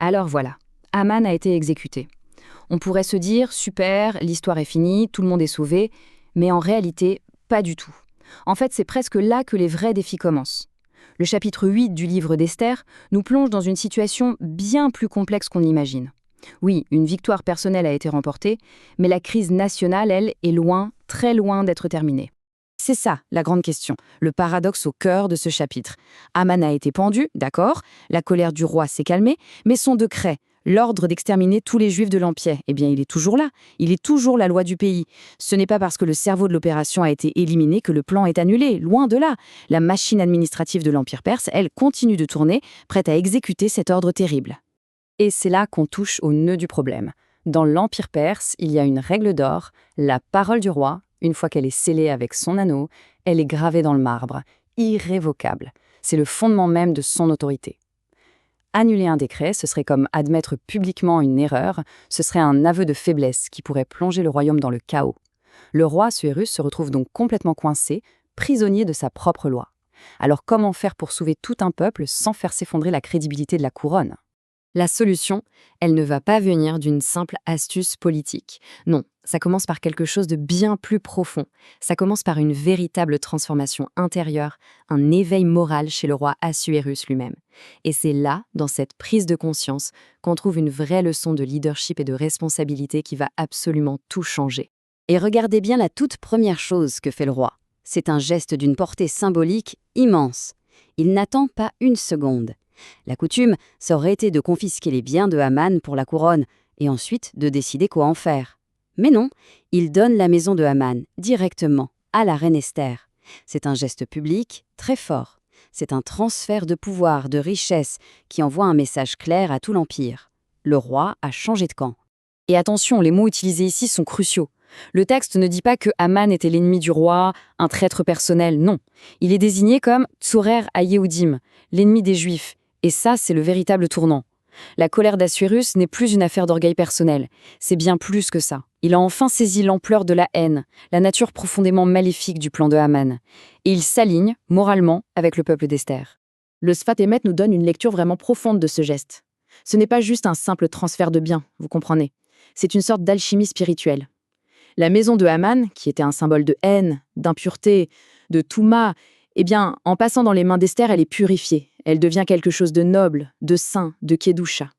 Alors voilà, Haman a été exécuté. On pourrait se dire, super, l'histoire est finie, tout le monde est sauvé, mais en réalité, pas du tout. En fait, c'est presque là que les vrais défis commencent. Le chapitre 8 du livre d'Esther nous plonge dans une situation bien plus complexe qu'on l'imagine. Oui, une victoire personnelle a été remportée, mais la crise nationale, elle, est loin, très loin d'être terminée. C'est ça, la grande question, le paradoxe au cœur de ce chapitre. Haman a été pendu, d'accord, la colère du roi s'est calmée, mais son décret, l'ordre d'exterminer tous les juifs de l'Empire, eh bien il est toujours là, il est toujours la loi du pays. Ce n'est pas parce que le cerveau de l'opération a été éliminé que le plan est annulé, loin de là. La machine administrative de l'Empire perse, elle, continue de tourner, prête à exécuter cet ordre terrible. Et c'est là qu'on touche au nœud du problème. Dans l'Empire perse, il y a une règle d'or, la parole du roi. Une fois qu'elle est scellée avec son anneau, elle est gravée dans le marbre, irrévocable. C'est le fondement même de son autorité. Annuler un décret, ce serait comme admettre publiquement une erreur, ce serait un aveu de faiblesse qui pourrait plonger le royaume dans le chaos. Le roi Assuérus se retrouve donc complètement coincé, prisonnier de sa propre loi. Alors comment faire pour sauver tout un peuple sans faire s'effondrer la crédibilité de la couronne ? La solution, elle ne va pas venir d'une simple astuce politique. Non, ça commence par quelque chose de bien plus profond. Ça commence par une véritable transformation intérieure, un éveil moral chez le roi Assuérus lui-même. Et c'est là, dans cette prise de conscience, qu'on trouve une vraie leçon de leadership et de responsabilité qui va absolument tout changer. Et regardez bien la toute première chose que fait le roi. C'est un geste d'une portée symbolique immense. Il n'attend pas une seconde. La coutume, ça aurait été de confisquer les biens de Haman pour la couronne et ensuite de décider quoi en faire. Mais non, il donne la maison de Haman directement à la reine Esther. C'est un geste public très fort. C'est un transfert de pouvoir, de richesse qui envoie un message clair à tout l'Empire. Le roi a changé de camp. Et attention, les mots utilisés ici sont cruciaux. Le texte ne dit pas que Haman était l'ennemi du roi, un traître personnel, non. Il est désigné comme Tsorer ha-Yehudim, l'ennemi des Juifs. Et ça, c'est le véritable tournant. La colère d'Assuérus n'est plus une affaire d'orgueil personnel. C'est bien plus que ça. Il a enfin saisi l'ampleur de la haine, la nature profondément maléfique du plan de Haman. Et il s'aligne, moralement, avec le peuple d'Esther. Le Sfat Emet nous donne une lecture vraiment profonde de ce geste. Ce n'est pas juste un simple transfert de biens, vous comprenez. C'est une sorte d'alchimie spirituelle. La maison de Haman, qui était un symbole de haine, d'impureté, de touma, eh bien, en passant dans les mains d'Esther, elle est purifiée. Elle devient quelque chose de noble, de saint, de Kedusha.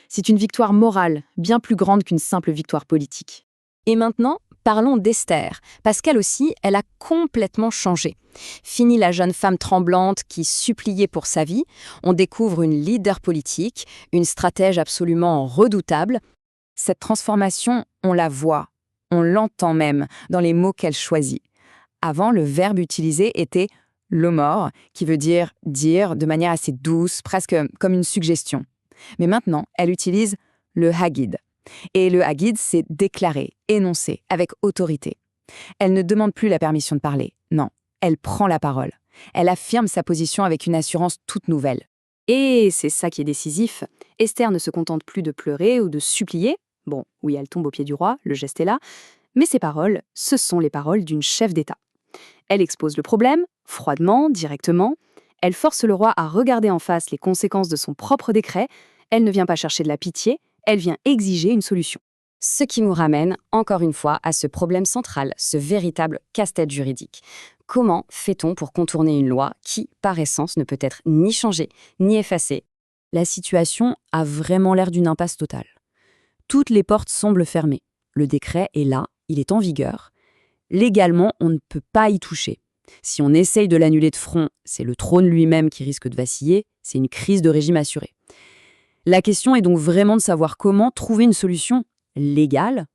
C'est une victoire morale, bien plus grande qu'une simple victoire politique. Et maintenant, parlons d'Esther, parce qu'elle aussi, elle a complètement changé. Fini la jeune femme tremblante qui suppliait pour sa vie, on découvre une leader politique, une stratège absolument redoutable. Cette transformation, on la voit, on l'entend même dans les mots qu'elle choisit. Avant, le verbe utilisé était l'omor, qui veut dire de manière assez douce, presque comme une suggestion. Mais maintenant, elle utilise le hagid. Et le hagid, c'est déclarer, énoncer, avec autorité. Elle ne demande plus la permission de parler, non, elle prend la parole. Elle affirme sa position avec une assurance toute nouvelle. Et c'est ça qui est décisif, Esther ne se contente plus de pleurer ou de supplier. Bon, oui, elle tombe aux pieds du roi, le geste est là, mais ces paroles, ce sont les paroles d'une chef d'État. Elle expose le problème, froidement, directement. Elle force le roi à regarder en face les conséquences de son propre décret. Elle ne vient pas chercher de la pitié, elle vient exiger une solution. Ce qui nous ramène, encore une fois, à ce problème central, ce véritable casse-tête juridique. Comment fait-on pour contourner une loi qui, par essence, ne peut être ni changée, ni effacée ? La situation a vraiment l'air d'une impasse totale. Toutes les portes semblent fermées. Le décret est là, il est en vigueur. Légalement, on ne peut pas y toucher. Si on essaye de l'annuler de front, c'est le trône lui-même qui risque de vaciller, c'est une crise de régime assurée. La question est donc vraiment de savoir comment trouver une solution légale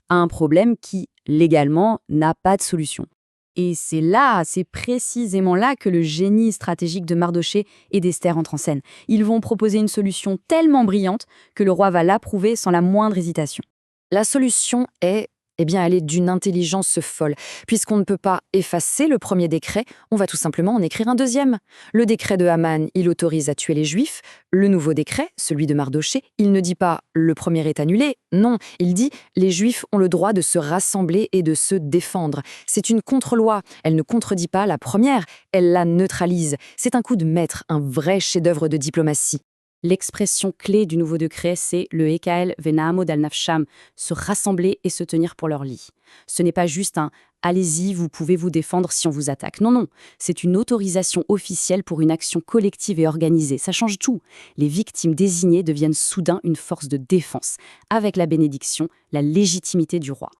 à un problème qui, légalement, n'a pas de solution. Et c'est précisément là que le génie stratégique de Mardochée et d'Esther entre en scène. Ils vont proposer une solution tellement brillante que le roi va l'approuver sans la moindre hésitation. La solution est elle est d'une intelligence folle. Puisqu'on ne peut pas effacer le premier décret, on va tout simplement en écrire un deuxième. Le décret de Haman, il autorise à tuer les Juifs. Le nouveau décret, celui de Mardochée, il ne dit pas « le premier est annulé ». Non, il dit « les Juifs ont le droit de se rassembler et de se défendre ». C'est une contre-loi. Elle ne contredit pas la première, elle la neutralise. C'est un coup de maître, un vrai chef-d'œuvre de diplomatie. L'expression clé du nouveau décret, c'est le Ekael Venamod al-Nafsham, se rassembler et se tenir pour leur lit. Ce n'est pas juste un allez-y, vous pouvez vous défendre si on vous attaque. Non, non, c'est une autorisation officielle pour une action collective et organisée. Ça change tout. Les victimes désignées deviennent soudain une force de défense, avec la bénédiction, la légitimité du roi.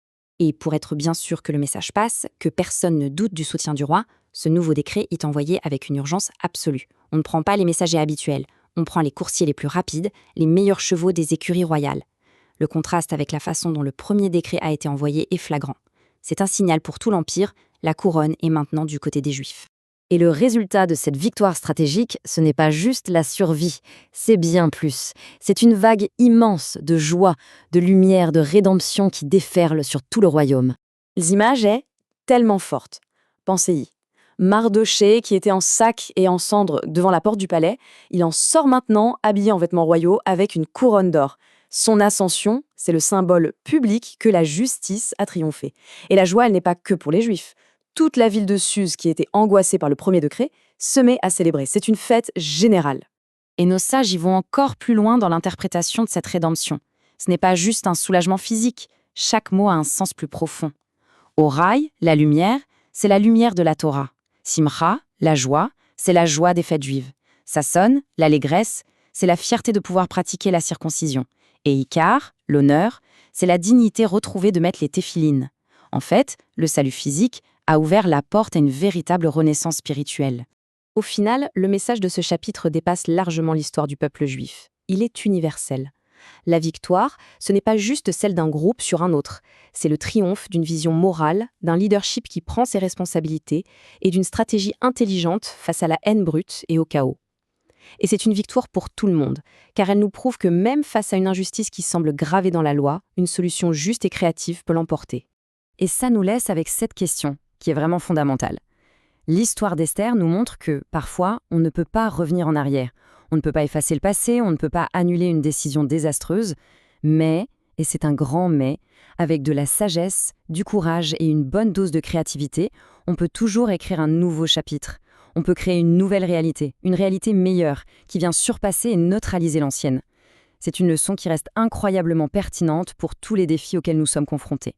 Et pour être bien sûr que le message passe, que personne ne doute du soutien du roi, ce nouveau décret est envoyé avec une urgence absolue. On ne prend pas les messagers habituels. On prend les coursiers les plus rapides, les meilleurs chevaux des écuries royales. Le contraste avec la façon dont le premier décret a été envoyé est flagrant. C'est un signal pour tout l'Empire, la couronne est maintenant du côté des Juifs. Et le résultat de cette victoire stratégique, ce n'est pas juste la survie, c'est bien plus. C'est une vague immense de joie, de lumière, de rédemption qui déferle sur tout le royaume. L'image est tellement forte. Pensez-y. Mardochée, qui était en sac et en cendres devant la porte du palais, il en sort maintenant, habillé en vêtements royaux, avec une couronne d'or. Son ascension, c'est le symbole public que la justice a triomphé. Et la joie, elle n'est pas que pour les Juifs. Toute la ville de Suse, qui était angoissée par le premier décret, se met à célébrer. C'est une fête générale. Et nos sages y vont encore plus loin dans l'interprétation de cette rédemption. Ce n'est pas juste un soulagement physique, chaque mot a un sens plus profond. Oraï, la lumière, c'est la lumière de la Torah. Simcha, la joie, c'est la joie des fêtes juives. Sasson, l'allégresse, c'est la fierté de pouvoir pratiquer la circoncision. Et Ikar, l'honneur, c'est la dignité retrouvée de mettre les téphilines. En fait, le salut physique a ouvert la porte à une véritable renaissance spirituelle. Au final, le message de ce chapitre dépasse largement l'histoire du peuple juif. Il est universel. La victoire, ce n'est pas juste celle d'un groupe sur un autre. C'est le triomphe d'une vision morale, d'un leadership qui prend ses responsabilités et d'une stratégie intelligente face à la haine brute et au chaos. Et c'est une victoire pour tout le monde, car elle nous prouve que même face à une injustice qui semble gravée dans la loi, une solution juste et créative peut l'emporter. Et ça nous laisse avec cette question, qui est vraiment fondamentale. L'histoire d'Esther nous montre que, parfois, on ne peut pas revenir en arrière. On ne peut pas effacer le passé, on ne peut pas annuler une décision désastreuse, mais, et c'est un grand mais, avec de la sagesse, du courage et une bonne dose de créativité, on peut toujours écrire un nouveau chapitre. On peut créer une nouvelle réalité, une réalité meilleure, qui vient surpasser et neutraliser l'ancienne. C'est une leçon qui reste incroyablement pertinente pour tous les défis auxquels nous sommes confrontés.